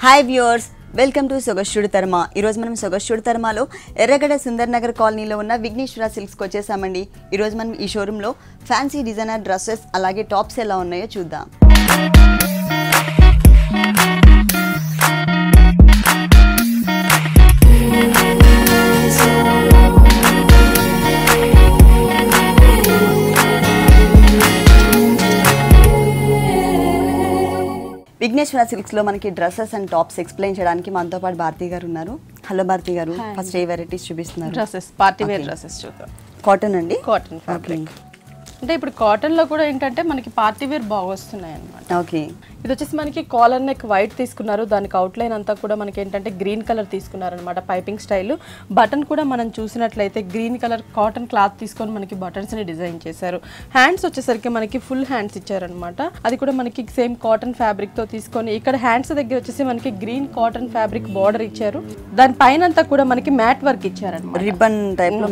Hi viewers, welcome to సొగస్టుడు తర్మా. ఈరోజు మనం సొగస్టుడు తర్మాలో ఎర్రగడ్డ సుందర్ నగర్ కాలనీలో ఉన్న విఘ్నేశ్వర సిల్క్స్కి వచ్చేసామండి. ఈరోజు మనం ఈ షోరూంలో ఫ్యాన్సీ డిజైనర్ డ్రెస్సెస్ అలాగే టాప్స్ ఎలా ఉన్నాయో చూద్దాం. విఘ్నేశ్వర సిల్క్స్లో మనకి డ్రెస్సెస్ అండ్ టాప్స్ ఎక్స్ప్లెయిన్ చేయడానికి మనతో పాటు భారతి గారు ఉన్నారు. హలో భారతి గారు, ఫస్ట్ ఏ వెరైటీస్ చూపిస్తున్నారు? డ్రెస్సెస్, పార్టీ వేర్ డ్రెస్సెస్ చూద్దాం. కాటన్ అండి, కాటన్ ఫ్యాబ్రిక్. అంటే ఇప్పుడు కాటన్లో కూడా ఏంటంటే మనకి పార్టీ వేర్ బాగా వస్తున్నాయి అన్నమాట. ఓకే, ఇది వచ్చేసి మనకి కాలర్ నెక్ వైట్ తీసుకున్నారు, దానికి అవుట్లైన్ అంతా కూడా మనకి ఏంటంటే గ్రీన్ కలర్ తీసుకున్నారు అనమాట. పైపింగ్ స్టైల్ బటన్ కూడా మనం చూసినట్లయితే గ్రీన్ కలర్ కాటన్ క్లాత్ తీసుకొని మనకి బటన్స్ ని డిజైన్ చేశారు. హ్యాండ్స్ వచ్చేసరికి మనకి ఫుల్ హ్యాండ్స్ ఇచ్చారనమాట. అది కూడా మనకి సేమ్ కాటన్ ఫ్యాబ్రిక్ తో తీసుకొని ఇక్కడ హ్యాండ్స్ దగ్గర వచ్చేసి మనకి గ్రీన్ కాటన్ ఫ్యాబ్రిక్ బార్డర్ ఇచ్చారు. దాని పైన అంతా కూడా మనకి మ్యాట్ వర్క్ ఇచ్చారనమాట. రిబ్బన్ టైప్ లో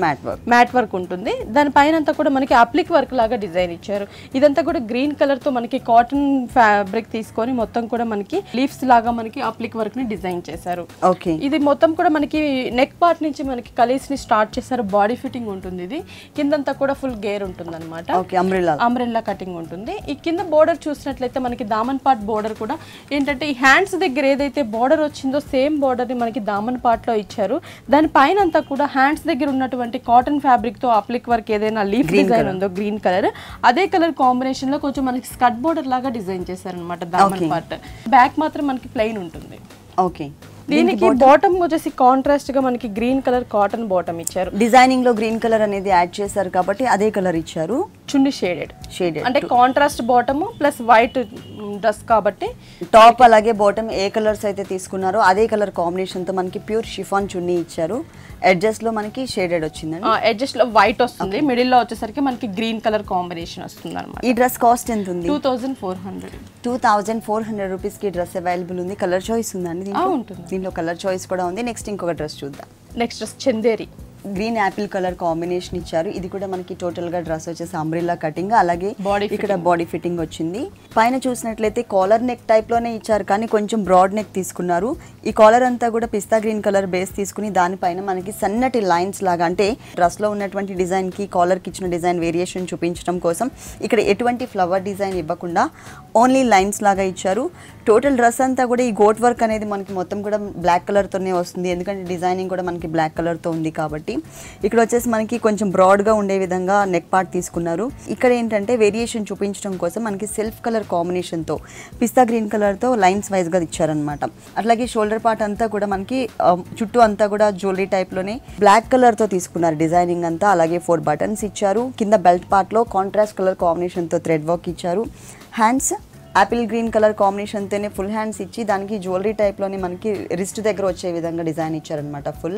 మ్యాట్ వర్క్ ఉంటుంది. దాని పైన అంతా కూడా మనకి అప్లిక్ వర్క్ లాగా డిజైన్ ఇచ్చారు. ఇదంతా కూడా గ్రీన్ కలర్ తో మనకి కాటన్ ఫ్యాబ్రిక్ తీసుకొని మొత్తం కూడా మనకి లీవ్స్ లాగా మనకి అప్లిక్ వర్క్ ని డిజైన్ చేశారు. ఓకే, ఇది మొత్తం కూడా మనకి నెక్ పార్ట్ నుంచి మనకి కలీస్ ని స్టార్ట్ చేశారు. బాడీ ఫిట్టింగ్ ఉంటుంది. ఇది కిందంతా కూడా ఫుల్ గేర్ ఉంటుంది అనమాట. అంబ్రెల్లా కటింగ్ ఉంటుంది. ఈ కింద బోర్డర్ చూసినట్లయితే మనకి దామన్ పార్ట్ బోర్డర్ కూడా ఏంటంటే ఈ హ్యాండ్స్ దగ్గర ఏదైతే బోర్డర్ వచ్చిందో సేమ్ బోర్డర్ ని మనకి దామన్ పార్ట్ లో ఇచ్చారు. దాని పైన అంతా కూడా హ్యాండ్స్ దగ్గర ఉన్నటువంటి కాటన్ ఫ్యాబ్రిక్ తో అప్లిక్ వర్క్ ఏదైనా లీఫ్ డిజైన్ ఉందో గ్రీన్ కలర్, అదే కలర్ కాంబినేషన్ లో కొంచెం మనకి స్కర్ట్ బోర్డర్ లాగా డిజైన్ చేశారు అనమాట. దామన్ పార్ట్ బ్యాక్ మాత్రం మనకి ప్లెయిన్ ఉంటుంది. ఓకే, దీనికి బాటమ్ వచ్చేసి కాంట్రాస్ట్ గా మనకి గ్రీన్ కలర్ కాటన్ బాటమ్ ఇచ్చారు. డిజైనింగ్ లో గ్రీన్ కలర్ అనేది యాడ్ చేశారు కాబట్టి అదే కలర్ ఇచ్చారు. చున్నీ షేడెడ్ అంటే contrast bottom plus white dress కాబట్టి టాప్ అలాగే బాటమ్ ఏ కలర్స్ అయితే తీసుకున్నారో అదే కలర్ కాంబినేషన్ తో మనకి ప్యూర్ షిఫాన్ చున్నీ ఇచ్చారు. ఎడ్జెస్ లో మనకి షేడెడ్ వచ్చిందండి. ఎడ్జెస్ లో వైట్ వస్తుంది, మిడిల్ లో వచ్చేసరికి మనకి గ్రీన్ కలర్ కాంబినేషన్ వస్తుంది అనమాట. ఈ డ్రెస్ కాస్ట్ ఎంత ఉంది? 2400 రూపీస్ కి డ్రెస్ అవైలబుల్ ఉంది. కలర్ చాయిస్ ఉందండి దీంట్లో కలర్ చాయిస్ కూడా ఉంది. నెక్స్ట్ ఇంకొక డ్రెస్ చూద్దాం. Next dress Chanderi green Apple colour combination ఇచ్చారు. ఇది కూడా మనకి టోటల్ గా డ్రెస్ వచ్చేసి అంబ్రెల్లా కటింగ్, అలాగే ఇక్కడ బాడీ ఫిట్టింగ్ వచ్చింది. పైన చూసినట్లయితే కాలర్ నెక్ టైప్ లోనే ఇచ్చారు కానీ కొంచెం బ్రాడ్ నెక్ తీసుకున్నారు. ఈ కాలర్ అంతా కూడా పిస్తా గ్రీన్ కలర్ బేస్ తీసుకుని దానిపైన మనకి సన్నటి లైన్స్ లాగా అంటే డ్రెస్ లో ఉన్నటువంటి డిజైన్ కి కాలర్ కి ఇచ్చిన డిజైన్ వేరియేషన్ చూపించడం కోసం ఇక్కడ ఎటువంటి ఫ్లవర్ డిజైన్ ఇవ్వకుండా ఓన్లీ లైన్స్ లాగా ఇచ్చారు. టోటల్ డ్రెస్ అంతా కూడా ఈ గోట్ వర్క్ అనేది మనకి మొత్తం కూడా బ్లాక్ కలర్ తోనే వస్తుంది, ఎందుకంటే డిజైనింగ్ కూడా మనకి బ్లాక్ కలర్ తో ఉంది కాబట్టి. ఇక్కడ వచ్చేసి మనకి కొంచెం బ్రాడ్ గా ఉండే విధంగా నెక్ పార్ట్ తీసుకున్నారు. ఇక్కడ ఏంటంటే వేరియేషన్ చూపించడం కోసం మనకి సెల్ఫ్ కలర్ కాంబినేషన్ తో పిస్తా గ్రీన్ కలర్ తో లైన్స్ వైజ్ గా ఇచ్చారనమాట. అట్లాగే షోల్డర్ పార్ట్ అంతా కూడా మనకి చుట్టూ అంతా కూడా జ్యువెలరీ టైప్ లోనే బ్లాక్ కలర్ తో తీసుకున్నారు డిజైనింగ్ అంతా. అలాగే 4 బటన్స్ ఇచ్చారు. కింద బెల్ట్ పార్ట్ లో కాంట్రాస్ట్ కలర్ కాంబినేషన్ తో థ్రెడ్ వర్క్ ఇచ్చారు. Hands Apple green colour combination తోనే ఫుల్ హ్యాండ్స్ ఇచ్చి దానికి జ్యువెలరీ టైప్ లోనే మనకి రిస్ట్ దగ్గర వచ్చే విధంగా డిజైన్ ఇచ్చారనమాట. ఫుల్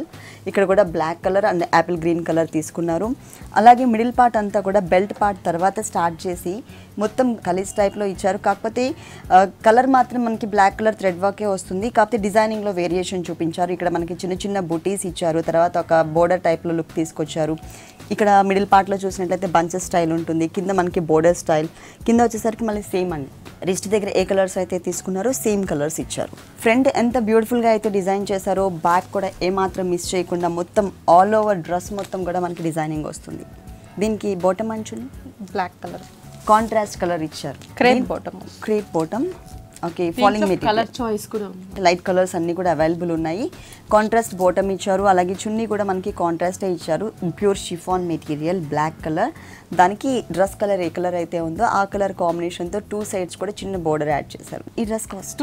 ఇక్కడ కూడా black colour and apple green colour తీసుకున్నారు. అలాగే మిడిల్ పార్ట్ అంతా కూడా బెల్ట్ పార్ట్ తర్వాత స్టార్ట్ చేసి మొత్తం కలీస్ టైప్ లో ఇచ్చారు. కాకపోతే కలర్ మాత్రం మనకి బ్లాక్ కలర్ థ్రెడ్ వర్కే వస్తుంది. కాకపోతే డిజైనింగ్ లో వేరియేషన్ చూపించారు. ఇక్కడ మనకి చిన్న చిన్న బుటీస్ ఇచ్చారు. తర్వాత ఒక బోర్డర్ టైప్ లో లుక్ తీసుకొచ్చారు. ఇక్కడ మిడిల్ పార్ట్ లో చూసినట్లయితే బంచెస్ స్టైల్ ఉంటుంది. కింద మనకి బోర్డర్ స్టైల్, కింద వచ్చేసరికి మళ్ళీ సేమ్ అండి. రిస్ట్ దగ్గర ఏ కలర్స్ అయితే తీసుకున్నారో సేమ్ కలర్స్ ఇచ్చారు. ఫ్రంట్ ఎంత బ్యూటిఫుల్ గా అయితే డిజైన్ చేశారో బ్యాక్ కూడా ఏమాత్రం మిస్ చేయకుండా మొత్తం ఆల్ ఓవర్ డ్రెస్ మొత్తం కూడా మనకి డిజైనింగ్ వస్తుంది. దీనికి బాటమ్ అంచులు బ్లాక్ కలర్ కాంట్రాస్ట్ కలర్ ఇచ్చారు. Crepe bottom. Okay, falling material colour choice కూడా ఉంది. లైట్ కలర్స్ అన్ని కూడా అవైలబుల్ ఉన్నాయి. కాంట్రాస్ట్ బాటమ్ ఇచ్చారు. అలాగే చున్నీ కూడా మనకి కాంట్రాస్టే ఇచ్చారు. Pure chiffon material black colour. దానికి డ్రెస్ కలర్ ఏ కలర్ అయితే ఉందో ఆ కలర్ కాంబినేషన్ తో 2 సైడ్స్ కూడా చిన్న బోర్డర్ యాడ్ చేశారు. ఈ డ్రెస్ కాస్ట్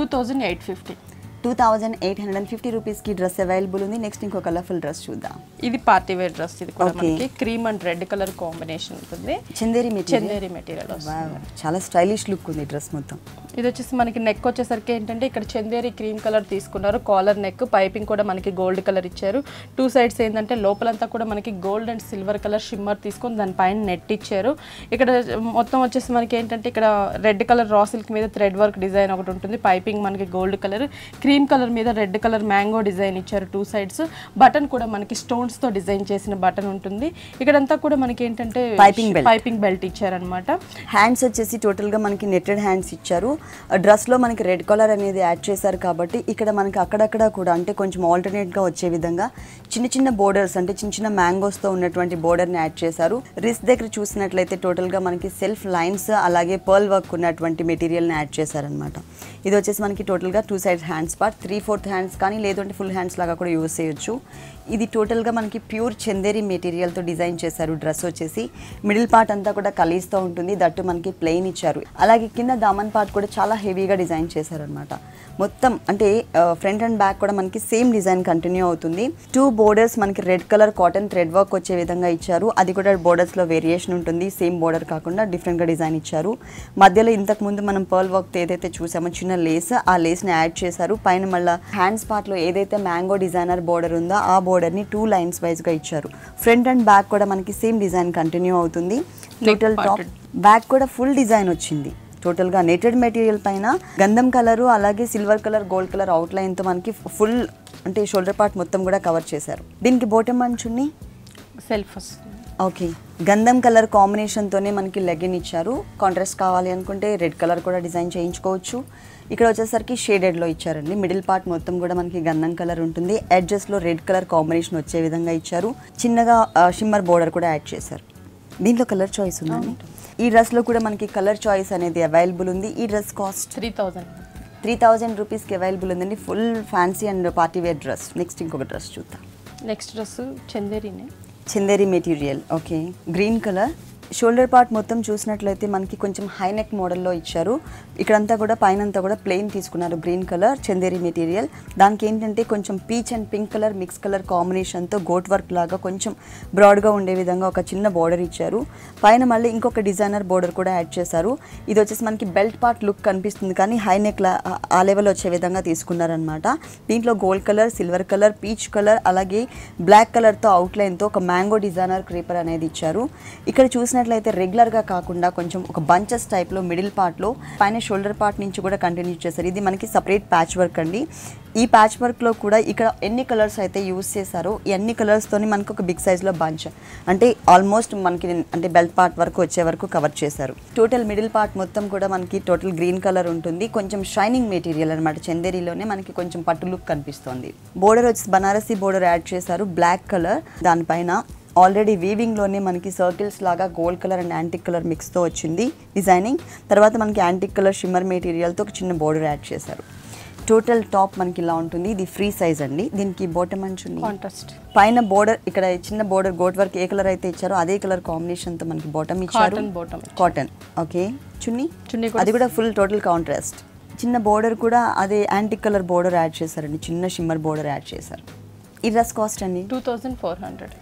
2850 రూపీస్ కి డ్రెస్ అవైలబుల్ ఉంది. నెక్స్ట్ ఇంకో కలర్ఫుల్ డ్రెస్ చూద్దాం. ఇది పార్టీ వేర్ డ్రెస్. ఇది కూడా మనకి cream and red colour combination ఉంటుంది. చందేరి మెటీరియల్ చాలా స్టైలిష్ లుక్ ఉంది డ్రెస్ మొత్తం. ఇది వచ్చేసి మనకి నెక్ వచ్చేసరికి ఏంటంటే ఇక్కడ చందేరి క్రీమ్ కలర్ తీసుకున్నారు. కాలర్ నెక్, పైపింగ్ కూడా మనకి గోల్డ్ కలర్ ఇచ్చారు. 2 సైడ్స్ ఏంటంటే లోపలంతా కూడా మనకి gold and silver colour shimmer తీసుకొని దానిపైన నెట్ ఇచ్చారు. ఇక్కడ మొత్తం వచ్చేసి మనకి ఏంటంటే ఇక్కడ రెడ్ కలర్ రా సిల్క్ మీద థ్రెడ్ వర్క్ డిజైన్ ఒకటి ఉంటుంది. పైపింగ్ మనకి gold colour, cream cream colour మీద రెడ్ కలర్ మ్యాంగో డిజైన్ ఇచ్చారు 2 sides. బటన్ కూడా మనకి స్టోన్స్ తో డిజైన్ చేసిన బటన్ ఉంటుంది. ఇక్కడంతా కూడా మనకి ఏంటంటే పైపింగ్ బెల్ట్ ఇచ్చారనమాట. హ్యాండ్స్ వచ్చేసి టోటల్ గా మనకి నెట్టెడ్ హ్యాండ్స్ ఇచ్చారు. డ్రెస్ లో మనకి రెడ్ కలర్ అనేది యాడ్ చేశారు కాబట్టి ఇక్కడ మనకి అక్కడక్కడ కూడా అంటే కొంచెం ఆల్టర్నేట్ గా వచ్చే విధంగా చిన్న చిన్న బోర్డర్స్ అంటే చిన్న చిన్న మ్యాంగోస్ తో ఉన్నటువంటి బోర్డర్ ని యాడ్ చేశారు. రిస్ట్ దగ్గర చూసినట్లయితే టోటల్ గా మనకి సెల్ఫ్ లైన్స్ అలాగే పర్ల్ వర్క్ ఉన్నటువంటి మెటీరియల్ ని యాడ్ చేశారనమాట. ఇది వచ్చేసి మనకి టోటల్ గా 2 sides హ్యాండ్స్ పార్ట్ 3/4 హ్యాండ్స్ కానీ లేదంటే ఫుల్ హ్యాండ్స్ లాగా కూడా యూజ్ చేయొచ్చు. ఇది టోటల్ గా మనకి ప్యూర్ చందేరి మెటీరియల్ తో డిజైన్ చేశారు. డ్రెస్ వచ్చేసి మిడిల్ పార్ట్ అంతా కూడా కలీస్తో ఉంటుంది. దట్టు మనకి ప్లెయిన్ ఇచ్చారు. అలాగే కింద దామన్ పార్ట్ కూడా చాలా హెవీగా డిజైన్ చేశారనమాట. మొత్తం అంటే ఫ్రంట్ అండ్ బ్యాక్ కూడా మనకి సేమ్ డిజైన్ కంటిన్యూ అవుతుంది. 2 బోర్డర్స్ మనకి red colour cotton thread work వచ్చే విధంగా ఇచ్చారు. అది కూడా బోర్డర్స్ లో వేరియేషన్ ఉంటుంది. సేమ్ బోర్డర్ కాకుండా డిఫరెంట్ గా డిజైన్ ఇచ్చారు. మధ్యలో ఇంతకు ముందు మనం పర్ల్ వర్క్ ఏదైతే చూసామో చిన్న లేస్, ఆ లేస్ ని యాడ్ చేశారు. పైన మళ్ళీ హ్యాండ్స్ పార్ట్ లో ఏదైతే మ్యాంగో డిజైనర్ బోర్డర్ ఉందో ఆ బోర్డర్ ని 2 lines వైజ్ గా ఇచ్చారు. ఫ్రంట్ అండ్ బ్యాక్ కూడా మనకి సేమ్ డిజైన్ కంటిన్యూ అవుతుంది. టోటల్ టాప్ బ్యాక్ కూడా ఫుల్ డిజైన్ వచ్చింది. టోటల్ గా నెటెడ్ మెటీరియల్ పైన గంధం కలరు అలాగే silver colour gold colour out line తో మనకి ఫుల్ అంటే షోల్డర్ పార్ట్ మొత్తం కూడా కవర్ చేశారు. దీనికి బాటమ్ అంచుని సెల్ఫ్ ఓకే గంధం కలర్ కాంబినేషన్ తోనే మనకి లెగిన్ ఇచ్చారు. కాంట్రాస్ట్ కావాలి అనుకుంటే రెడ్ కలర్ కూడా డిజైన్ చేయించుకోవచ్చు. ఇక్కడ వచ్చేసరికి షేడెడ్ లో ఇచ్చారండి. మిడిల్ పార్ట్ మొత్తం కూడా మనకి గంధం కలర్ ఉంటుంది. ఎడ్జెస్ లో రెడ్ కలర్ కాంబినేషన్ వచ్చే విధంగా ఇచ్చారు. చిన్నగా షిమ్మర్ బోర్డర్ కూడా యాడ్ చేశారు. దీంట్లో కలర్ చాయిస్ ఉందండి. ఈ డ్రెస్ లో కూడా మనకి కలర్ చాయిస్ అనేది అవైలబుల్ ఉంది. ఈ డ్రెస్ కాస్ట్ 3,000 రూపీస్కి అవైలబుల్ ఉందండి. Full fancy and party wear dress. Next ఇంకొక డ్రెస్ చూద్దాం. Next dress Chanderi material. Okay green colour. Shoulder part మొత్తం చూసినట్లయితే మనకి కొంచెం హై నెక్ మోడల్లో ఇచ్చారు. ఇక్కడంతా కూడా పైన అంతా కూడా ప్లెయిన్ తీసుకున్నారు. Green colour Chanderi material. దానికి ఏంటంటే కొంచెం peach and pink colour mix colour కాంబినేషన్తో గోట్ వర్క్ లాగా కొంచెం బ్రాడ్గా ఉండే విధంగా ఒక చిన్న బోర్డర్ ఇచ్చారు. పైన మళ్ళీ ఇంకొక డిజైనర్ బోర్డర్ కూడా యాడ్ చేశారు. ఇది వచ్చేసి మనకి బెల్ట్ పార్ట్ లుక్ కనిపిస్తుంది కానీ హై నెక్ ఆ లెవెల్ వచ్చే విధంగా తీసుకున్నారనమాట. దీంట్లో gold colour, silver colour, peach colour అలాగే బ్లాక్ కలర్తో అవుట్లైన్తో ఒక మ్యాంగో డిజైనర్ క్రీపర్ అనేది ఇచ్చారు. ఇక్కడ చూసినట్లయితే రెగ్యులర్గా కాకుండా కొంచెం ఒక బంచెస్ టైప్లో మిడిల్ పార్ట్లో పైన షోల్డర్ పార్ట్ నుంచి కూడా కంటిన్యూ చేశారు. ఇది మనకి సపరేట్ ప్యాచ్ వర్క్ అండి. ఈ ప్యాచ్ వర్క్లో కూడా ఇక్కడ ఎన్ని కలర్స్ అయితే యూస్ చేశారో ఈ అన్ని కలర్స్తోని మనకు ఒక బిగ్ సైజ్లో బంచ్ అంటే ఆల్మోస్ట్ మనకి అంటే బెల్ట్ పార్ట్ వరకు వచ్చే వరకు కవర్ చేశారు. టోటల్ మిడిల్ పార్ట్ మొత్తం కూడా మనకి టోటల్ గ్రీన్ కలర్ ఉంటుంది. కొంచెం షైనింగ్ మెటీరియల్ అనమాట. చందేరిలోనే మనకి కొంచెం పట్టు లుక్ కనిపిస్తుంది. బోర్డర్ వచ్చి బనారసి బోర్డర్ యాడ్ చేశారు. బ్లాక్ కలర్ దానిపైన ఆల్రెడీ వీవింగ్లోనే మనకి సర్కిల్స్ లాగా gold colour and antique colour మిక్స్తో వచ్చింది డిజైనింగ్. తర్వాత మనకి యాంటిక్ కలర్ షిమ్మర్ మెటీరియల్తో ఒక చిన్న బోర్డర్ యాడ్ చేశారు. టోటల్ టాప్ మనకి ఇలా ఉంటుంది. ఇది ఫ్రీ సైజ్ అండి. దీనికి బాటమ్ అంచుని కాంట్రాస్ట్ పైన బోర్డర్ ఇక్కడ చిన్న బోర్డర్ గోట్ వర్క్ ఏ కలర్ అయితే ఇచ్చారో అదే కలర్ కాంబినేషన్తో మనకి బాటమ్ ఇచ్చారు. కాటన్ ఓకే చున్నీ అది కూడా ఫుల్ టోటల్ కాంట్రాస్ట్. చిన్న బోర్డర్ కూడా అదే యాంటిక్ కలర్ బోర్డర్ యాడ్ చేశారండి. చిన్న షిమ్మర్ బోర్డర్ యాడ్ చేశారు. ఈ డ్రెస్ కాస్ట్ అండి 2,400.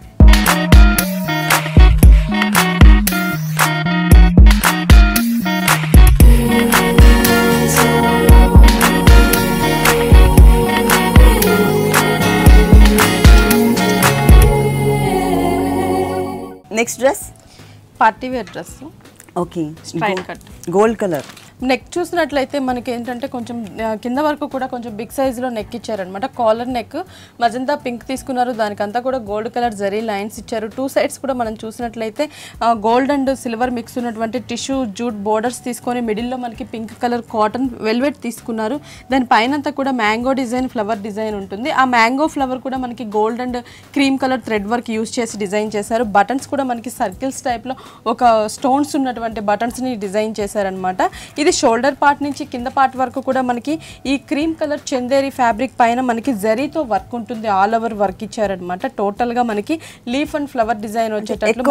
Next dress party wear dress. Okay straight cut gold colour. Neck చూసినట్లయితే మనకి ఏంటంటే కొంచెం కింద వరకు కూడా కొంచెం బిగ్ సైజులో నెక్ ఇచ్చారనమాట. కాలర్ నెక్ మజంతా పింక్ తీసుకున్నారు. దానికంతా కూడా గోల్డ్ కలర్ జరీ లైన్స్ ఇచ్చారు. 2 sides కూడా మనం చూసినట్లయితే గోల్డ్ అండ్ సిల్వర్ మిక్స్ ఉన్నటువంటి టిష్యూ జూట్ బోర్డర్స్ తీసుకొని మిడిల్లో మనకి పింక్ కలర్ కాటన్ వెల్వెట్ తీసుకున్నారు. దాని పైన కూడా మ్యాంగో డిజైన్ ఫ్లవర్ డిజైన్ ఉంటుంది. ఆ మ్యాంగో ఫ్లవర్ కూడా మనకి gold and cream colour thread work use చేసి డిజైన్ చేశారు. బటన్స్ కూడా మనకి సర్కిల్స్ టైప్లో ఒక స్టోన్స్ ఉన్నటువంటి బటన్స్ని డిజైన్ చేశారనమాట. ఇది షోల్డర్ పార్ట్ నుంచి కింద పార్ట్ వరకు కూడా మనకి ఈ క్రీమ్ కలర్ చందేరి ఫ్యాబ్రిక్ పైన మనకి జరీతో వర్క్ ఉంటుంది. ఆల్ ఓవర్ వర్క్ ఇచ్చారనమాట. టోటల్ గా మనకి లీఫ్ అండ్ ఫ్లవర్ డిజైన్ వచ్చేటట్లు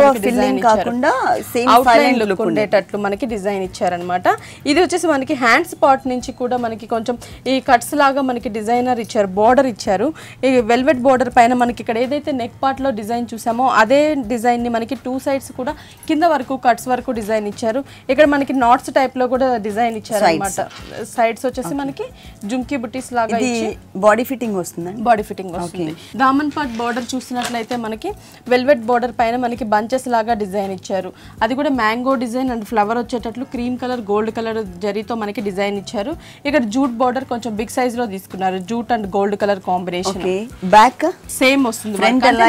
అవుట్లైన్ లుక్ ఉండేటట్లు మనకి డిజైన్ ఇచ్చారనమాట. ఇది వచ్చేసి మనకి హ్యాండ్స్ పార్ట్ నుంచి కూడా మనకి కొంచెం ఈ కట్స్ లాగా మనకి డిజైనర్ ఇచ్చారు. బోర్డర్ ఇచ్చారు. ఈ వెల్వెట్ బోర్డర్ పైన మనకి ఇక్కడ ఏదైతే నెక్ పార్ట్ లో డిజైన్ చూసామో అదే డిజైన్ ని మనకి 2 sides కూడా కింద వరకు కట్స్ వరకు డిజైన్ ఇచ్చారు. ఇక్కడ మనకి నాట్స్ టైప్ లో కూడా డిజైన్ ఇచ్చారు అన్నమాట. సైడ్స్ వచ్చేసి మనకి జుంకీ బుటీస్ లాగా ఇచ్చి బాడీ ఫిట్టింగ్ వస్తుంది. బాడీ ఫిట్టింగ్ వస్తుంది. దామన్ పార్ట్ బోర్డర్ చూసినట్లయితే మనకి వెల్వెట్ బోర్డర్ పైన మనకి బంచెస్ లాగా డిజైన్ ఇచ్చారు. అది కూడా మ్యాంగో డిజైన్ అండ్ ఫ్లవర్ వచ్చేటట్లు క్రీమ్ కలర్ గోల్డ్ కలర్ జరీతో మనకి డిజైన్ ఇచ్చారు. ఇక్కడ జూట్ బోర్డర్ కొంచెం బిగ్ సైజ్ లో తీసుకున్నారు. Jute and gold colour combination. Back same వస్తుంది.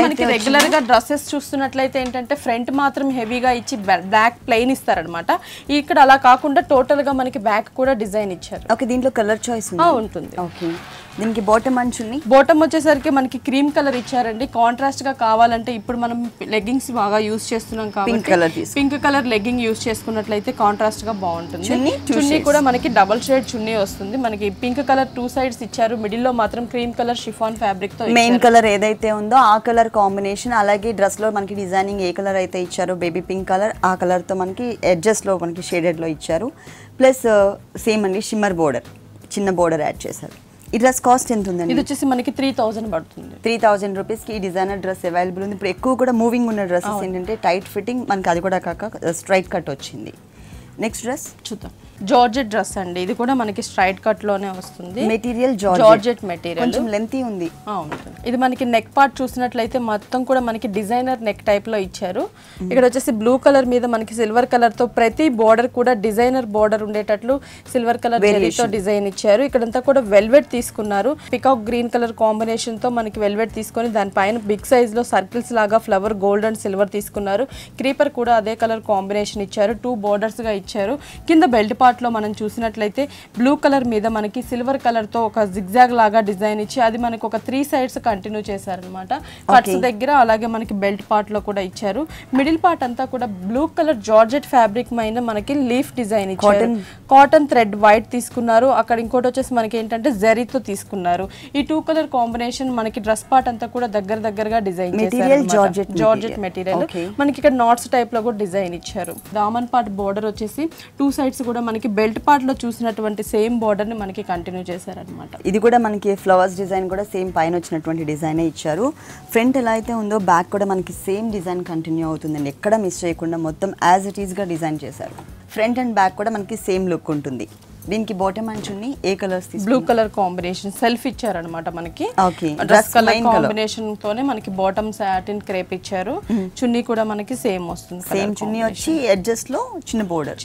మనకి రెగ్యులర్ గా డ్రెస్సెస్ చూస్తున్నట్లయితే ఏంటంటే ఫ్రంట్ మాత్రం హెవీగా ఇచ్చి బ్లాక్ ప్లెయిన్ ఇస్తారనమాట. ఇక్కడ అలా కాకుండా టోటల్ గా మనకి బ్యాక్ కూడా డిజైన్ ఇచ్చారు. ఓకే, దీంట్లో కలర్ చాయిస్ ఉంటుంది. ఓకే, దీనికి బాటమ్ అంచుని బాటమ్ వచ్చేసరికి మనకి క్రీమ్ కలర్ ఇచ్చారండి. కాంట్రాస్ట్ గా కావాలంటే ఇప్పుడు మనం లెగ్గింగ్స్ బాగా యూస్ చేస్తున్నాం కాబట్టి పింక్ కలర్ లెగ్గింగ్ యూస్ చేసుకున్నట్లయితే కాంట్రాస్ట్ గా బాగుంటుంది. చున్నీ కూడా మనకి డబుల్ షేడ్ చున్నీ వస్తుంది. మనకి పింక్ కలర్ 2 సైడ్స్ ఇచ్చారు. మిడిల్ లో మాత్రం క్రీమ్ కలర్ షిఫాన్ ఫ్యాబ్రిక్ తో మెయిన్ కలర్ ఏదైతే ఉందో ఆ కలర్ కాంబినేషన్. అలాగే డ్రెస్ లో మనకి డిజైనింగ్ ఏ కలర్ అయితే ఇచ్చారో బేబీ పింక్ కలర్, ఆ కలర్ తో మనకి ఎడ్జెస్ లో మనకి షేడెడ్ లో ఇచ్చారు. ప్లస్ సేమ్ అండి షిమ్మర్ బోర్డర్, చిన్న బోర్డర్ యాడ్ చేశారు. ఈ డ్రెస్ కాస్ట్ ఎంత ఉందండి? ఇది వచ్చేసి మనకి 3000 పడుతుంది. 3000 రూపీస్ కి ఈ డిజైనర్ డ్రెస్ అవైలబుల్ ఉంది. ఇప్పుడు ఎక్కువ కూడా మూవింగ్ ఉన్న డ్రెస్సెస్ ఏంటంటే టైట్ ఫిట్టింగ్, మనకి అది కూడా కాక స్ట్రైట్ కట్ వచ్చింది. నెక్స్ట్ డ్రెస్ చూద్దాం. జార్జెట్ డ్రెస్ అండి. ఇది కూడా మనకి స్ట్రైట్ కట్ లోనే వస్తుంది. మెటీరియల్ జార్జెట్ మెటీరియల్, కొంచెం లెంతీ ఉంది. ఇది మనకి నెక్ పార్ట్ చూసినట్లయితే మొత్తం కూడా మనకి డిజైనర్ నెక్ టైప్ లో ఇచ్చారు. ఇక్కడ వచ్చేసి బ్లూ కలర్ మీద మనకి సిల్వర్ కలర్ తో ప్రతి బోర్డర్ కూడా డిజైనర్ బోర్డర్ ఉండేటట్లు సిల్వర్ కలర్ జరీతో డిజైన్ ఇచ్చారు. ఇక్కడంతా కూడా వెల్వెట్ తీసుకున్నారు. పికాక్ గ్రీన్ కలర్ కాంబినేషన్ తో మనకి వెల్వెట్ తీసుకొని దానిపైన బిగ్ సైజ్ లో సర్కిల్స్ లాగా ఫ్లవర్ గోల్డ్ అండ్ సిల్వర్ తీసుకున్నారు. క్రీపర్ కూడా అదే కలర్ కాంబినేషన్ ఇచ్చారు. 2 బోర్డర్స్ గా ఇచ్చారు. కింద బెల్ట్ పార్ట్ లో మనం చూసినట్లయితే బ్లూ కలర్ మీద మనకి సిల్వర్ కలర్ తో ఒక జిగ్జాగ్ లాగా డిజైన్ ఇచ్చి అది మనకి ఒక 3 సైడ్స్ కంటిన్యూ చేశారనమాట. కట్స్ దగ్గర అలాగే మనకి బెల్ట్ పార్ట్ లో కూడా ఇచ్చారు. మిడిల్ పార్ట్ అంతా కూడా బ్లూ కలర్ జార్జెట్ ఫ్యాబ్రిక్ మీద మనకి లీఫ్ డిజైన్ ఇచ్చారు. కాటన్ థ్రెడ్ వైట్ తీసుకున్నారు. అక్కడ ఇంకోటి వచ్చేసి మనకి ఏంటంటే జరీతో తీసుకున్నారు. ఈ 2 కలర్ కాంబినేషన్ మనకి డ్రెస్ పార్ట్ అంతా కూడా దగ్గరగా డిజైన్ చేశారు. జార్జెట్ మెటీరియల్ మనకి ఇక్కడ నాట్స్ టైప్ లో కూడా డిజైన్ ఇచ్చారు. దామన్ పార్ట్ బోర్డర్ వచ్చేసి 2 సైడ్స్ కూడా మనకి బెల్ట్ పార్ట్ లో చూసినటువంటి సేమ్ బోర్డర్ ని మనకి కంటిన్యూ చేశారనమాట. ఇది కూడా మనకి ఫ్లవర్స్ డిజైన్ కూడా సేమ్ పైన వచ్చినటువంటి డిజైన్ ఇచ్చారు. ఫ్రంట్ ఎలా అయితే ఉందో బ్యాక్ కూడా మనకి సేమ్ డిజైన్ కంటిన్యూ అవుతుందండి. ఎక్కడ మిస్ చేయకుండా మొత్తం యాజ్ ఇట్ ఈస్ గా డిజైన్ చేశారు. ఫ్రంట్ అండ్ బ్యాక్ కూడా మనకి సేమ్ లుక్ ఉంటుంది. దీనికి బాటమ్ అంచుని ఏ colours blue colour combination self ఇచ్చారనమాట మనకి. డ్రెస్ కలర్ కాంబినేషన్ తోనే మనకి బాటమ్ సాటిన్ క్రేప్ ఇచ్చారు. చున్నీ కూడా మనకి సేమ్ వస్తుంది. సేమ్ చున్నీ వచ్చి ఎడ్జెస్ లో చిన్న బోర్డర్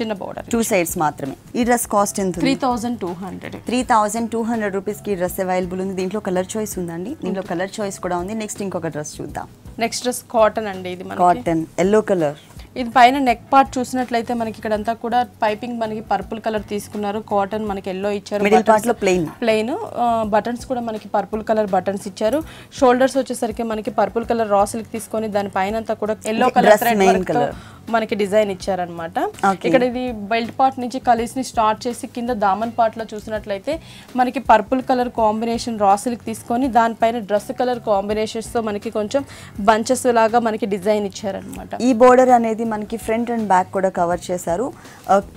2 సైడ్స్ మాత్రమే. ఈ డ్రెస్ కాస్ట్ ఎంత? 3200 రూపీస్ కి డ్రెస్ అవైలబుల్ ఉంది. దీంట్లో కలర్ చాయిస్ ఉందండి. దీంట్లో కలర్ చాయిస్ కూడా ఉంది. నెక్స్ట్ ఇంకొక డ్రెస్ చూద్దాం. నెక్స్ట్ డ్రెస్ కాటన్ అండి. ఇది కాటన్ ఎల్లో కలర్. ఇది పైన నెక్ పార్ట్ చూసినట్లయితే మనకి ఇక్కడంతా కూడా పైపింగ్ మనకి పర్పుల్ కలర్ తీసుకున్నారు. కాటన్ మనకి ఎల్లో ఇచ్చారు. మిడిల్ పార్ట్ లో ప్లెయిన్ బటన్స్ కూడా మనకి పర్పుల్ కలర్ బటన్స్ ఇచ్చారు. షోల్డర్స్ వచ్చేసరికి మనకి పర్పుల్ కలర్ రా సిల్క్ తీసుకొని దాని పైన అంతా కూడా ఎల్లో కలర్ థ్రెడ్ వర్క్ తో మనకి డిజైన్ ఇచ్చారనమాట. ఇక్కడ ఇది బెల్ట్ పార్ట్ నుంచి కలీస్ ని స్టార్ట్ చేసి కింద దామన్ పార్ట్ లో చూసినట్లయితే మనకి పర్పుల్ కలర్ కాంబినేషన్ రా సిల్క్ తీసుకొని దానిపైన డ్రెస్ కలర్ కాంబినేషన్స్ తో మనకి కొంచెం బంచెస్ లాగా మనకి డిజైన్ ఇచ్చారనమాట. ఈ బోర్డర్ అనేది మనకి ఫ్రంట్ అండ్ బ్యాక్ కూడా కవర్ చేశారు.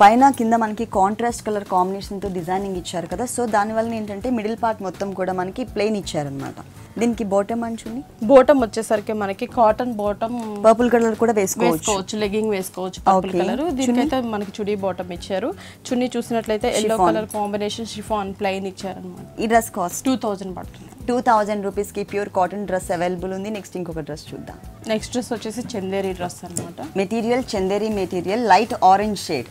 పైన కింద మనకి కాంట్రాస్ట్ కలర్ కాంబినేషన్ తో డిజైనింగ్ ఇచ్చారు కదా. సో దాని వల్ల ఏంటంటే మిడిల్ పార్ట్ మొత్తం కూడా మనకి ప్లెయిన్ ఇచ్చారనమాట. దీనికి బాటమ్ అంచుని బాటమ్ వచ్చేసరికి మనకి కాటన్ బాటమ్ పర్పుల్ కలర్ కూడా వేసుకోవచ్చు. లెగ్గింగ్ వేసుకోవచ్చు పర్పుల్ కలర్. దీనికైతే మనకి చుడీ బాటమ్ ఇచ్చారు. చున్నీ చూసినట్లయితే yellow colour combination chiffon plain ఇచ్చారనమాట. ఈ డ్రెస్ కాస్ట్ 2000 పడుతుంది. 2000 రూపీస్ కి ప్యూర్ కాటన్ డ్రెస్ అవైలబుల్ ఉంది. నెక్స్ట్ ఇంకొక డ్రెస్ చూద్దాం. నెక్స్ట్ డ్రెస్ వచ్చేసి చందేరి డ్రెస్ అన్నమాట. Material Chanderi material, light orange shade,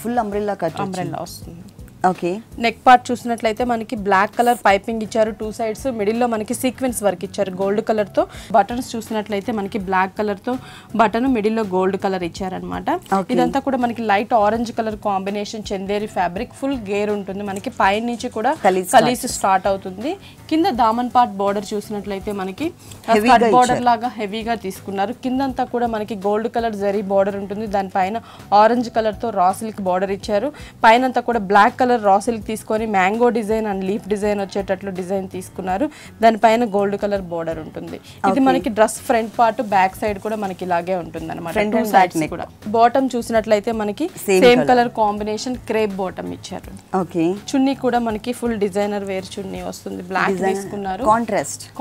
full umbrella cut వస్తుంది. ఓకే. నెక్ పార్ట్ చూసినట్లయితే మనకి బ్లాక్ కలర్ పైపింగ్ ఇచ్చారు. 2 సైడ్స్ మిడిల్ లో మనకి సీక్వెన్స్ వర్క్ ఇచ్చారు గోల్డ్ కలర్ తో. బటన్స్ చూసినట్లయితే మనకి బ్లాక్ కలర్ తో బటన్, మిడిల్ లో గోల్డ్ కలర్ ఇచ్చారనమాట. ఇదంతా కూడా మనకి light orange colour combination Chanderi fabric. Full gear ఉంటుంది మనకి. పైన నుంచి కూడా కలీస్ స్టార్ట్ అవుతుంది. కింద దామన్ పార్ట్ బోర్డర్ చూసినట్లయితే మనకి కట్ బోర్డర్ లాగా హెవీగా తీసుకున్నారు. కిందంతా కూడా మనకి గోల్డ్ కలర్ జరీ బోర్డర్ ఉంటుంది. దానిపైన ఆరెంజ్ కలర్ తో రా సిల్క్ బోర్డర్ ఇచ్చారు. పైన అంతా కూడా బ్లాక్ కలర్ రా సిల్క్ తీసుకొని mango design and leaf design వచ్చేటట్లు డిజైన్ తీసుకున్నారు. దానిపైన గోల్డ్ కలర్ బోర్డర్ ఉంటుంది. ఇది మనకి dress front part, back side కూడా మనకి ఇలాగే ఉంటుంది అనమాట. బాటమ్ చూసినట్లయితే మనకి same colour combination crepe bottom ఇచ్చారు. చున్నీ కూడా మనకి ఫుల్ డిజైనర్ వేర్ చున్నీ వస్తుంది. బ్లాక్ తీసుకున్నారు.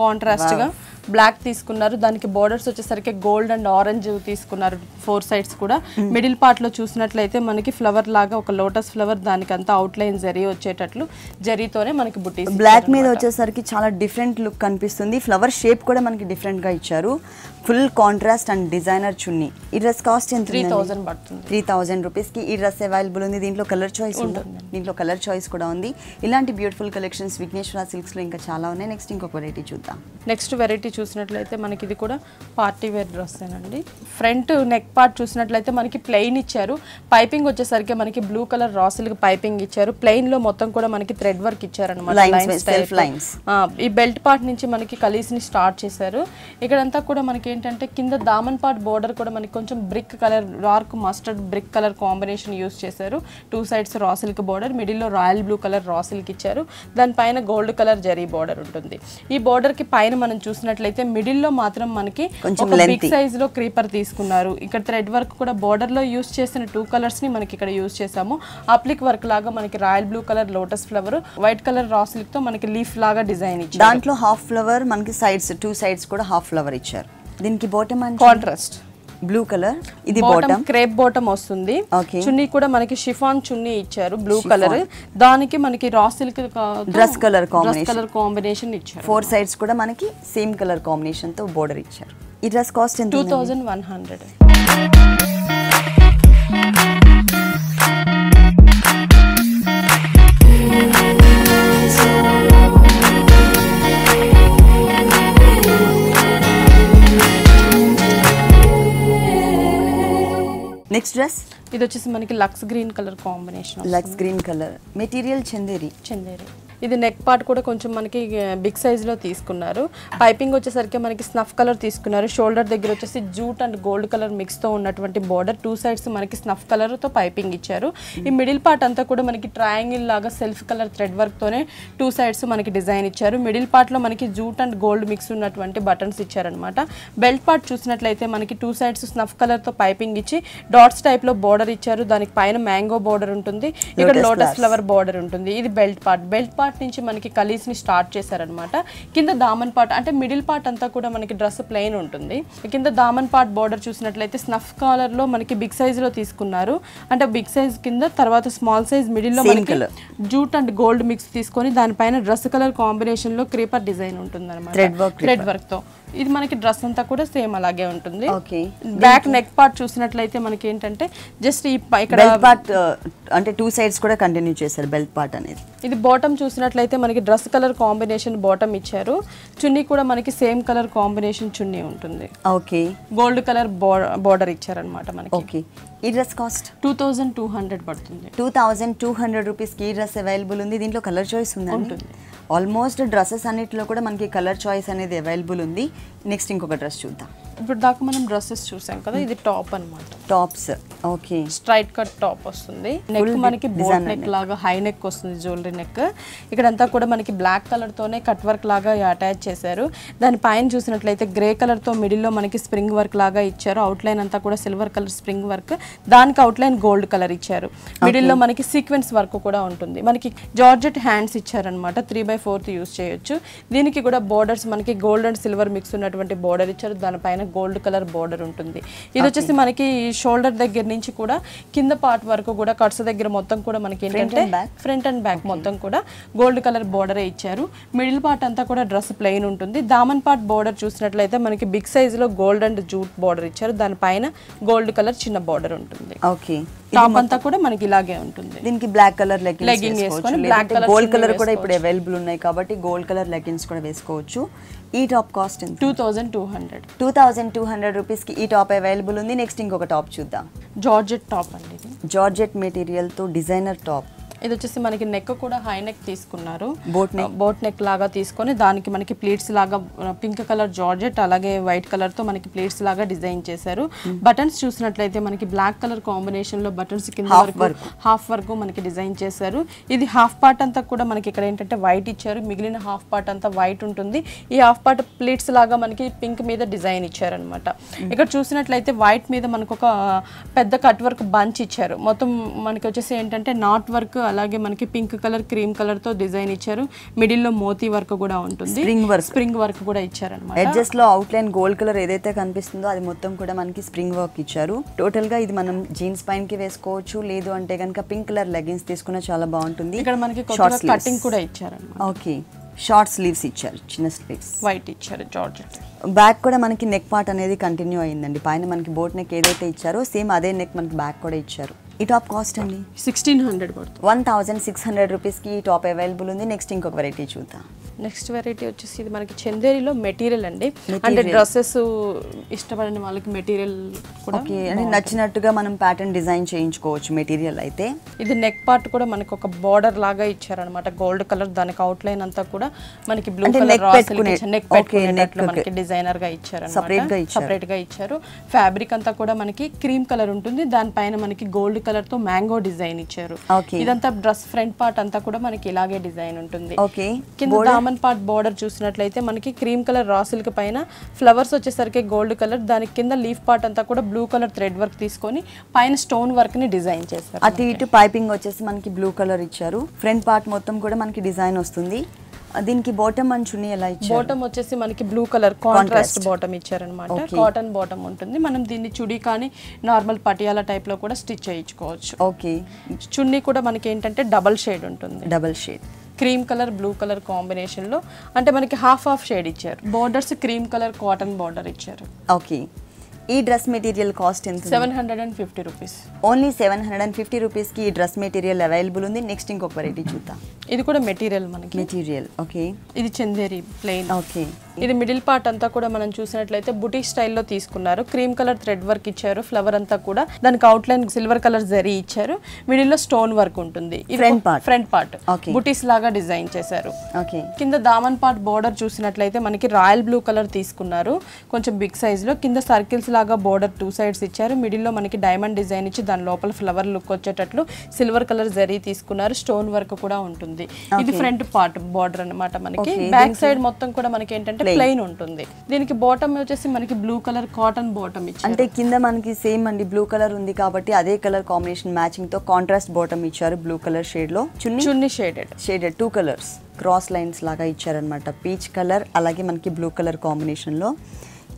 కాంట్రాస్ట్ గా బ్లాక్ తీసుకున్నారు. దానికి బోర్డర్స్ వచ్చేసరికి గోల్డ్ అండ్ ఆరెంజ్ తీసుకున్నారు 4 సైడ్స్ కూడా. మిడిల్ పార్ట్ లో చూసినట్లయితే మనకి ఫ్లవర్ లాగా ఒక లోటస్ ఫ్లవర్, దానికి అంతా అవుట్ లైన్ జరీ వచ్చేటట్లు జరీతోనే మనకి బుటీస్. బ్లాక్ మీద వచ్చేసరికి చాలా డిఫరెంట్ లుక్ కనిపిస్తుంది. ఫ్లవర్ షేప్ కూడా మనకి డిఫరెంట్ గా ఇచ్చారు. ఫుల్ కాంట్రాస్ట్ అండ్ డిజైనర్ చున్నీ. ఈ డ్రెస్ కాస్ట్ ఎంత? 3000 పడుతుంది. 3000 రూపీస్ కి ఈ డ్రెస్ అవైలబుల్ ఉంది. దీంట్లో కలర్ చాయిస్ ఉంటుంది. దీంట్లో కలర్ చాయిస్ కూడా ఉంది. ఇలాంటి బ్యూటిఫుల్ కలెక్షన్స్ విఘ్నేశ్వర సిల్క్స్ లో ఇంకా చాలా ఉన్నాయి. నెక్స్ట్ ఇంకొక వెరైటీ చూద్దాం. నెక్స్ట్ వెరైటీ చూసినట్లయితే మనకి ఇది కూడా పార్టీ వేర్ డ్రెస్ ఏనండి. ఫ్రంట్ నెక్ పార్ట్ చూసినట్లయితే మనకి ప్లెయిన్ ఇచ్చారు. పైపింగ్ వచ్చేసరికి మనకి blue colour raw silk piping ఇచ్చారు. ప్లెయిన్ లో మొత్తం కూడా మనకి థ్రెడ్ వర్క్ ఇచ్చారు అనమాట. ఈ బెల్ట్ పార్ట్ నుంచి మనకి కలీస్ ని స్టార్ట్ చేశారు. ఇక్కడంతా కూడా మనకి ఏంటంటే కింద దామన్ పార్ట్ బోర్డర్ కూడా మనకి కొంచెం brick colour, dark mustard brick colour combination use చేశారు. 2 sides raw silk border, middle లో royal blue colour raw silk ఇచ్చారు. దానిపైన గోల్డ్ కలర్ జరీ బోర్డర్ ఉంటుంది. ఈ బోర్డర్ కి పైన మనం చూసినట్లయితే మిడిల్ లో మాత్రం మనకి ఒక బిగ్ సైజ్ లో క్రీపర్ తీసుకున్నారు. ఇక్కడ థ్రెడ్ వర్క్ కూడా బోర్డర్ లో యూస్ చేసిన 2 కలర్స్ ని మనకి ఇక్కడ యూస్ చేసాము. అప్లిక్ వర్క్ లాగా మనకి royal blue colour lotus flower, white colour raw silk తో మనకి లీఫ్ లాగా డిజైన్ ఇచ్చారు. దాంట్లో హాఫ్ ఫ్లవర్ మనకి సైడ్స్ 2 సైడ్స్ కూడా హాఫ్ ఫ్లవర్ ఇచ్చారు. దీనికి bottom and contrast blue colour. ఇది బాటమ్ క్రేప్ బాటమ్ వస్తుంది. చున్నీ కూడా మనకి షిఫాన్ చున్నీ ఇచ్చారు బ్లూ కలర్. దానికి మనకి raw silk dress colour combination ఇచ్చారు. 4 సైడ్స్ కూడా మనకి సేమ్ కలర్ కాంబినేషన్ తో బోర్డర్ ఇచ్చారు. ఈ డ్రెస్ కాస్ట్ ఎంత? 2100. నెక్స్ట్ డ్రెస్ ఇది వచ్చేసి మనకి లక్స్ గ్రీన్ కలర్ కాంబినేషన్. లక్స్ గ్రీన్ కలర్ మెటీరియల్ చందేరి. ఇది నెక్ పార్ట్ కూడా కొంచెం మనకి బిగ్ సైజ్ లో తీసుకున్నారు. పైపింగ్ వచ్చేసరికి మనకి స్నఫ్ కలర్ తీసుకున్నారు. షోల్డర్ దగ్గర వచ్చేసి jute and gold colour mix తో ఉన్నటువంటి బోర్డర్. 2 సైడ్స్ మనకి స్నఫ్ కలర్ తో పైపింగ్ ఇచ్చారు. ఈ మిడిల్ పార్ట్ అంతా కూడా మనకి ట్రయాంగిల్ లాగా సెల్ఫ్ కలర్ థ్రెడ్ వర్క్ తోనే 2 సైడ్స్ మనకి డిజైన్ ఇచ్చారు. మిడిల్ పార్ట్ లో మనకి జూట్ అండ్ గోల్డ్ మిక్స్ ఉన్నటువంటి బటన్స్ ఇచ్చారనమాట. బెల్ట్ పార్ట్ చూసినట్లయితే మనకి 2 సైడ్స్ స్నఫ్ కలర్ తో పైపింగ్ ఇచ్చి డాట్స్ టైప్ లో బోర్డర్ ఇచ్చారు. దానికి పైన మ్యాంగో బోర్డర్ ఉంటుంది. ఇక్కడ లోటస్ ఫ్లవర్ బోర్డర్ ఉంటుంది. ఇది బెల్ట్ పార్ట్ నుంచి మనకి కలీస్ ని స్టార్ట్ చేశారనమాట. కింద దామన్ పార్ట్ అంటే మిడిల్ పార్ట్ అంతా కూడా మనకి డ్రెస్ ప్లెయిన్ ఉంటుంది. కింద దామన్ పార్ట్ బోర్డర్ చూసినట్లయితే స్నఫ్ కలర్ లో మనకి బిగ్ సైజ్ లో తీసుకున్నారు. అంటే బిగ్ సైజ్ కింద తర్వాత స్మాల్ సైజ్ మిడిల్ లో మనకి జూట్ అండ్ గోల్డ్ మిక్స్ తీసుకొని దానిపైన డ్రెస్ కలర్ కాంబినేషన్ లో క్రీపర్ డిజైన్ ఉంటుంది అనమాట థ్రెడ్ వర్క్ తో. ఇది మనకి డ్రెస్ అంతా కూడా సేమ్ అలాగే ఉంటుంది. బ్యాక్ నెక్ పార్ట్ చూసినట్లయితే మనకి ఏంటంటే జస్ట్ ఇక్కడ పార్ట్ అంటే 2 సైడ్స్ కూడా కంటిన్యూ చేశారు బెల్ట్ పార్ట్ అనేది. ఇది బాటమ్ చూసినట్లయితే మనకి డ్రెస్ కలర్ కాంబినేషన్ బాటమ్ ఇచ్చారు. చున్నీ కూడా మనకి సేమ్ కలర్ కాంబినేషన్ చున్నీ ఉంటుంది. ఓకే, గోల్డ్ కలర్ బోర్డర్ ఇచ్చారనమాట మనకి. ఓకే, ఈ డ్రెస్ కాస్ట్ 2200 పడుతుంది. 2200 రూపీస్ కి ఈ డ్రెస్ అవైలబుల్ ఉంది. దీంట్లో కలర్ చాయిస్ ఉంది. ఆల్మోస్ట్ డ్రెస్సెస్ అన్నిటిలో కూడా మనకి కలర్ చాయిస్ అనేది అవైలబుల్ ఉంది. నెక్స్ట్ ఇంకొక డ్రెస్ చూద్దాం. ఇప్పుడు దాకా మనం డ్రెస్సెస్ చూసాం కదా, ఇది టాప్ అన్నమాట. Tops okay, straight cut top వస్తుంది. నెక్ మనకి బోట్ నెక్ లాగా హై నెక్ వస్తుంది, జ్యువెలరీ నెక్. ఇక్కడంతా కూడా మనకి బ్లాక్ కలర్ తోనే కట్ వర్క్ లాగా అటాచ్ చేశారు. దాని పైన చూసినట్లయితే గ్రే కలర్ తో మిడిల్ లో మనకి స్ప్రింగ్ వర్క్ లాగా ఇచ్చారు. అవుట్ లైన్ అంతా కూడా సిల్వర్ కలర్ స్ప్రింగ్ వర్క్, దానికి అవుట్ లైన్ గోల్డ్ కలర్ ఇచ్చారు. మిడిల్ లో మనకి సీక్వెన్స్ వర్క్ కూడా ఉంటుంది. మనకి జార్జెట్ హ్యాండ్స్ ఇచ్చారనమాట. 3/4 యూస్ చేయొచ్చు. దీనికి కూడా బోర్డర్స్ మనకి గోల్డ్ అండ్ సిల్వర్ మిక్స్ ఉన్నటువంటి బోర్డర్ ఇచ్చారు. దానిపైన గోల్డ్ కలర్ బోర్డర్ ఉంటుంది. ఇది వచ్చేసి మనకి షోల్డర్ దగ్గర నుంచి కూడా కింద పార్ట్ వరకు కూడా కట్స్ దగ్గర మొత్తం కూడా మనకి ఏంటంటే ఫ్రంట్ అండ్ బ్యాక్ మొత్తం కూడా గోల్డ్ కలర్ బోర్డరే ఇచ్చారు. మిడిల్ పార్ట్ అంతా కూడా డ్రెస్ ప్లెయిన్ ఉంటుంది. దామన్ పార్ట్ బోర్డర్ చూసినట్లయితే మనకి బిగ్ సైజ్ లో గోల్డ్ అండ్ జూట్ బోర్డర్ ఇచ్చారు. దానిపైన గోల్డ్ కలర్ చిన్న బోర్డర్ ఉంటుంది. ఓకే, టాప్ అంతా కూడా మనకి ఇలాగే ఉంటుంది. దీనికి బ్లాక్ కలర్ లెగ్గిన్స్ వేసుకొని బ్లాక్ కలర్ గోల్డ్ కలర్ కూడా ఇప్పుడు అవైలబుల్ ఉన్నాయి కాబట్టి గోల్డ్ కలర్ లెగ్గిన్స్ కూడా వేసుకోవచ్చు. ఈ టాప్ కాస్ట్ ఎంత? 2200 రూపీస్ కి ఈ టాప్ అవైలబుల్ ఉంది. నెక్స్ట్ ఇంకొక టాప్ చూద్దాం. జార్జెట్ టాప్ అండి. ఇది జార్జెట్ మెటీరియల్ తో డిజైనర్ టాప్. ఇది వచ్చేసి మనకి నెక్ కూడా హై నెక్ తీసుకున్నారు. బోట్ నెక్ లాగా తీసుకొని దానికి మనకి ప్లీట్స్ లాగా పింక్ కలర్ జార్జెట్ అలాగే వైట్ కలర్ తో మనకి ప్లీట్స్ లాగా డిజైన్ చేశారు. బటన్స్ చూసినట్లయితే మనకి బ్లాక్ కలర్ కాంబినేషన్ లో బటన్స్ కింద హాఫ్ వరకు మనకి డిజైన్ చేశారు. ఇది హాఫ్ పార్ట్ అంతా కూడా మనకి ఇక్కడ ఏంటంటే వైట్ ఇచ్చారు. మిగిలిన హాఫ్ పార్ట్ అంతా వైట్ ఉంటుంది. ఈ హాఫ్ పార్ట్ ప్లీట్స్ లాగా మనకి పింక్ మీద డిజైన్ ఇచ్చారనమాట. ఇక్కడ చూసినట్లయితే వైట్ మీద మనకు ఒక పెద్ద కట్ వర్క్ బంచ్ ఇచ్చారు. మొత్తం మనకి వచ్చేసి ఏంటంటే నాట్ వర్క్ అలాగే మనకి పింక్ కలర్ క్రీమ్ కలర్ తో డిజైన్ ఇచ్చారు. మిడిల్ లో మోతీ వర్క్ కూడా ఉంటుంది, స్ప్రింగ్ వర్క్ కూడా ఇచ్చారన్నమాట. ఎడ్జెస్ లో అవుట్ లైన్ గోల్డ్ కలర్ ఏదైతే కనిపిస్తుందో అది మొత్తం కూడా మనకి స్ప్రింగ్ వర్క్ ఇచ్చారు. టోటల్ గా ఇది మనం జీన్స్ పైన కి వేసుకోవచ్చు, లేదు అంటే కనుక పింక్ కలర్ లెగ్గిన్స్ తీసుకున్నా చాలా బాగుంటుంది. ఇక్కడ మనకి కొత్తగా కటింగ్ కూడా ఇచ్చారన్నమాట. ఓకే, షార్ట్ స్లీవ్స్ ఇచ్చారు, చిన్న స్లీవ్స్ వైట్ ఇచ్చారు. జార్జెట్ బ్యాక్ కూడా మనకి నెక్ పార్ట్ అనేది కంటిన్యూ అయ్యిందండి. పైన మనకి బోట్ నెక్ ఏదైతే ఇచ్చారో సేమ్ అదే నెక్ మనకి బ్యాక్ కూడా ఇచ్చారు. ఈ టాప్ కాస్ట్ అండి 1600 పడుతుంది. 1600 రూపీస్కి ఈ టాప్ అవైలబుల్ ఉంది. నెక్స్ట్ ఇంకొక వెరైటీ చూద్దాం. నెక్స్ట్ వెరైటీ వచ్చేసి ఇది మనకి చందేరిలో మెటీరియల్ అండి. అంటే డ్రెస్సెస్ ఇష్టపడిన వాళ్ళకి మెటీరియల్ కూడా ఓకే అంటే నచ్చినట్టుగా మనం ప్యాటర్న్ డిజైన్ చేయించుకోవచ్చు. మెటీరియల్ అయితే ఇది నెక్ పార్ట్ కూడా మనకి ఒక బార్డర్ లాగా ఇచ్చారనమాట, గోల్డ్ కలర్. దానికి అవుట్ లైన్ అంతా కూడా మనకి బ్లూ కలర్ నెక్ పెట్టుకునేటట్లు మనకి డిజైనర్ గా ఇచ్చారు, సపరేట్ గా ఇచ్చారు. ఫ్యాబ్రిక్ అంతా కూడా మనకి క్రీమ్ కలర్ ఉంటుంది, దానిపైన మనకి గోల్డ్ కలర్ తో మ్యాంగో డిజైన్ ఇచ్చారు. ఇదంతా డ్రెస్ ఫ్రంట్ పార్ట్ అంతా కూడా మనకి ఇలాగే డిజైన్ ఉంటుంది. కింద దామన్ పార్ట్ బార్డర్ చూసినట్లయితే మనకి క్రీమ్ కలర్ రా సిల్క్ పైన ఫ్లవర్స్ వచ్చేసరికి గోల్డ్ కలర్, దానికి కింద లీఫ్ పార్ట్ అంతా కూడా బ్లూ కలర్ థ్రెడ్ వర్క్ తీసుకొని పైన స్టోన్ వర్క్ ని డిజైన్ చేశారు. అటు ఇటు పైపింగ్ వచ్చేసి మనకి బ్లూ కలర్ ఇచ్చారు. ఫ్రంట్ పార్ట్ మొత్తం కూడా మనకి డిజైన్ వస్తుంది. దీనికి బాటమ్ అండ్ చున్నీ ఎలా ఇచ్చారు? బాటమ్ వచ్చేసి మనకి బ్లూ కలర్ కాంట్రాస్ట్ బాటమ్ ఇచ్చారనమాట. కాటన్ బాటమ్ ఉంటుంది. మనం దీన్ని చుడీ కానీ నార్మల్ పటియాలా టైప్ లో కూడా స్టిచ్ చేయించుకోవచ్చు. ఓకే, చున్నీ కూడా మనకి ఏంటంటే డబల్ షేడ్ ఉంటుంది. Double shade cream colour blue colour combination లో, అంటే మనకి హాఫ్ షేడ్ ఇచ్చారు. Borders cream colour cotton border ఇచ్చారు. ఓకే, ఈ డ్రెస్ మెటీరియల్ కాస్ట్ ఎంత? 750 రూపీస్. ఓన్లీ 750 రూపీస్కి ఈ డ్రెస్ మెటీరియల్ అవైలబుల్ ఉంది. నెక్స్ట్ ఇంకొక వెరైటీ చూద్దాం. ఇది కూడా మెటీరియల్ మనకి మెటీరియల్ ఓకే. ఇది చందేరి ప్లెయిన్. ఓకే, ఇది మిడిల్ పార్ట్ అంతా కూడా మనం చూసినట్లయితే బుటీక్ స్టైల్లో తీసుకున్నారు. క్రీమ్ కలర్ థ్రెడ్ వర్క్ ఇచ్చారు. ఫ్లవర్ అంతా కూడా దానికి out line silver colour zari ఇచ్చారు. మిడిల్ లో స్టోన్ వర్క్ ఉంటుంది. ఫ్రంట్ పార్ట్ బుటీస్ లాగా డిజైన్ చేశారు. ఓకే, కింద దామన్ పార్ట్ బోర్డర్ చూసినట్లయితే మనకి రాయల్ బ్లూ కలర్ తీసుకున్నారు, కొంచెం బిగ్ సైజ్ లో. కింద సర్కిల్స్ లాగా బోర్డర్ 2 సైడ్స్ ఇచ్చారు. మిడిల్ లో మనకి డైమండ్ డిజైన్ ఇచ్చి దాని లోపల ఫ్లవర్ లుక్ వచ్చేటట్లు సిల్వర్ కలర్ జరీ తీసుకున్నారు. స్టోన్ వర్క్ కూడా ఉంటుంది. ఇది ఫ్రంట్ పార్ట్ బోర్డర్ అన్నమాట. మనకి బ్యాక్ సైడ్ మొత్తం కూడా మనకి ఏంటంటే ప్లెయిన్ ఉంటుంది. దీనికి బాటమ్ వచ్చేసి మనకి బ్లూ కలర్ కాటన్ బాటమ్ ఇచ్చారు. అంటే కింద మనకి సేమ్ అండి బ్లూ కలర్ ఉంది కాబట్టి అదే కలర్ కాంబినేషన్ మ్యాచింగ్ తో కాంట్రాస్ట్ బాటమ్ ఇచ్చారు. బ్లూ కలర్ షేడ్ లో చున్నీ షేడెడ్ 2 కలర్స్ క్రాస్ లైన్స్ లాగా ఇచ్చారనమాట. పీచ్ కలర్ అలాగే మనకి బ్లూ కలర్ కాంబినేషన్ లో.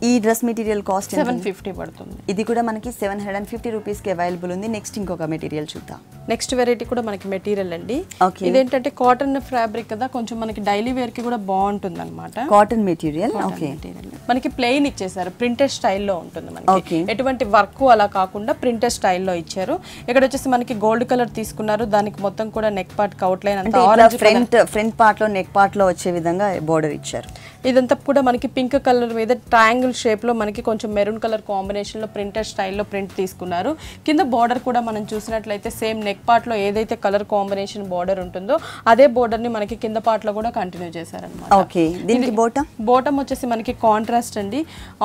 ఈ డ్రెస్ మెటీరియల్ కాస్ట్ 750 పడుతుంది. ఇది కూడా మనకి 750 రూపీస్కి అవైలబుల్ ఉంది. నెక్స్ట్ ఇంకొక మెటీరియల్ చూద్దాం. నెక్స్ట్ వెరైటీ కూడా మనకి మెటీరియల్ అండి. ఇదేంటంటే కాటన్ ఫ్యాబ్రిక్ కదా, కొంచెం మనకి డైలీ వేర్ కి కూడా బాగుంటుంది అనమాట. కాటన్ మెటీరియల్ మనకి ప్లెయిన్ ఇచ్చేసారు, ప్రింటెడ్ స్టైల్లో ఉంటుంది. మనకి ఎటువంటి వర్క్ అలా కాకుండా ప్రింటెడ్ స్టైల్లో ఇచ్చారు. ఇక్కడ వచ్చేసి మనకి గోల్డ్ కలర్ తీసుకున్నారు. దానికి మొత్తం కూడా నెక్ పార్ట్ అవుట్ లైన్ అంతా ఆరెంజ్ ఫ్రంట్ పార్ట్ లో నెక్ పార్ట్ లో వచ్చే విధంగా బోర్డర్ ఇచ్చారు. ఇదంతా కూడా మనకి పింక్ కలర్ మీద ట్రయాంగిల్ షేప్ లో మనకి కొంచెం మెరూన్ కలర్ కాంబినేషన్ లో ప్రింటెడ్ స్టైల్లో ప్రింట్ తీసుకున్నారు. కింద బార్డర్ కూడా మనం చూసినట్లయితే సేమ్ నెక్ పార్ట్ లో ఏదైతే కలర్ కాంబినేషన్ బార్డర్ ఉంటుందో అదే బార్డర్ ని మనకి కింద పార్ట్ లో కూడా కంటిన్యూ చేశారన్నమాట. ఓకే, దీనికి బాటమ్ వచ్చేసి మనకి కాంట్రాస్ట్ అండి,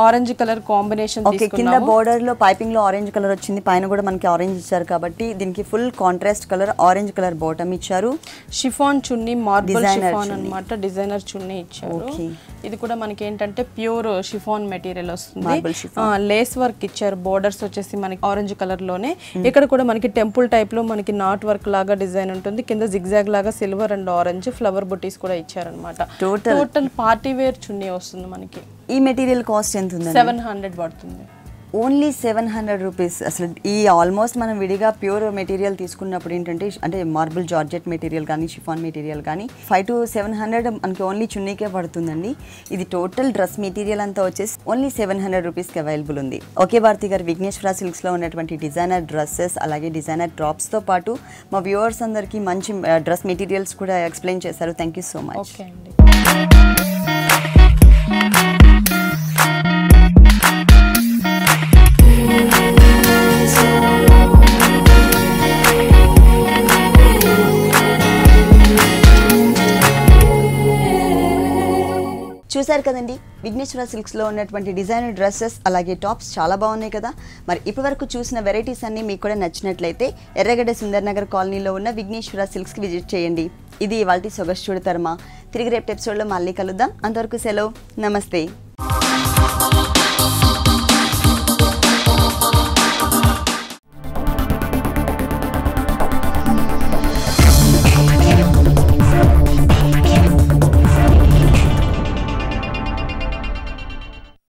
ఆరెంజ్ కలర్ కాంబినేషన్ తీసుకున్నాము. కింద బార్డర్ లో పైపింగ్ లో ఆరెంజ్ కలర్ వచ్చింది, పైన కూడా మనకి ఆరెంజ్ ఇచ్చారు కాబట్టి దీనికి full contrast colour orange colour bottom ఇచ్చారు. షిఫాన్ చున్నీ, మార్బల్ షిఫాన్ అన్నమాట, డిజైనర్ చున్నీ ఇచ్చారు. ఇది కూడా మనకి ఏంటంటే ప్యూర్ షిఫాన్ మెటీరియల్ వస్తుంది. లేస్ వర్క్ ఇచ్చారు. బోర్డర్స్ వచ్చేసి మనకి ఆరెంజ్ కలర్ లోనే. ఇక్కడ కూడా మనకి టెంపుల్ టైప్ లో మనకి నాట్ వర్క్ లాగా డిజైన్ ఉంటుంది. కింద జిగ్జాగ్ లాగా సిల్వర్ అండ్ ఆరెంజ్ ఫ్లవర్ బుటీస్ కూడా ఇచ్చారనమాట. టోటల్ పార్టీ వేర్ చున్నీ వస్తుంది మనకి. ఈ మెటీరియల్ కాస్ట్ ఎంత ఉంది? 700 పడుతుంది. Only 700 rupees. అసలు ఈ ఆల్మోస్ట్ మనం విడిగా ప్యూర్ మెటీరియల్ తీసుకున్నప్పుడు ఏంటంటే అంటే మార్బుల్ జార్జెట్ మెటీరియల్ కానీ షిఫాన్ మెటీరియల్ కానీ 500 to 700 మనకి ఓన్లీ చున్నీకే పడుతుందండి. ఇది టోటల్ డ్రెస్ మెటీరియల్ అంతా వచ్చేసి ఓన్లీ 700 రూపీస్కి అవైలబుల్ ఉంది. ఓకే భారతి గారు, విఘ్నేశ్వర సిల్క్స్లో ఉన్నటువంటి డిజైనర్ డ్రెస్సెస్ అలాగే డిజైనర్ డ్రాప్స్తో పాటు మా వ్యూవర్స్ అందరికీ మంచి డ్రెస్ మెటీరియల్స్ కూడా ఎక్స్ప్లెయిన్ చేశారు. Thank you so much. Okay అండి. చూసారు కదండి, విఘ్నేశ్వర సిల్క్స్లో ఉన్నటువంటి డిజైనర్ డ్రెస్సెస్ అలాగే టాప్స్ చాలా బాగున్నాయి కదా. మరి ఇప్పటివరకు చూసిన వెరైటీస్ అన్నీ మీకు కూడా నచ్చినట్లయితే ఎర్రగడ్డ సుందర్ నగర్ కాలనీలో ఉన్న విఘ్నేశ్వర సిల్క్స్కి విజిట్ చేయండి. ఇది ఇవాల్టి సొగసు చూడతారమా. తిరిగి రేపు ఎపిసోడ్లో మళ్ళీ కలుద్దాం. అంతవరకు సెలవు, నమస్తే.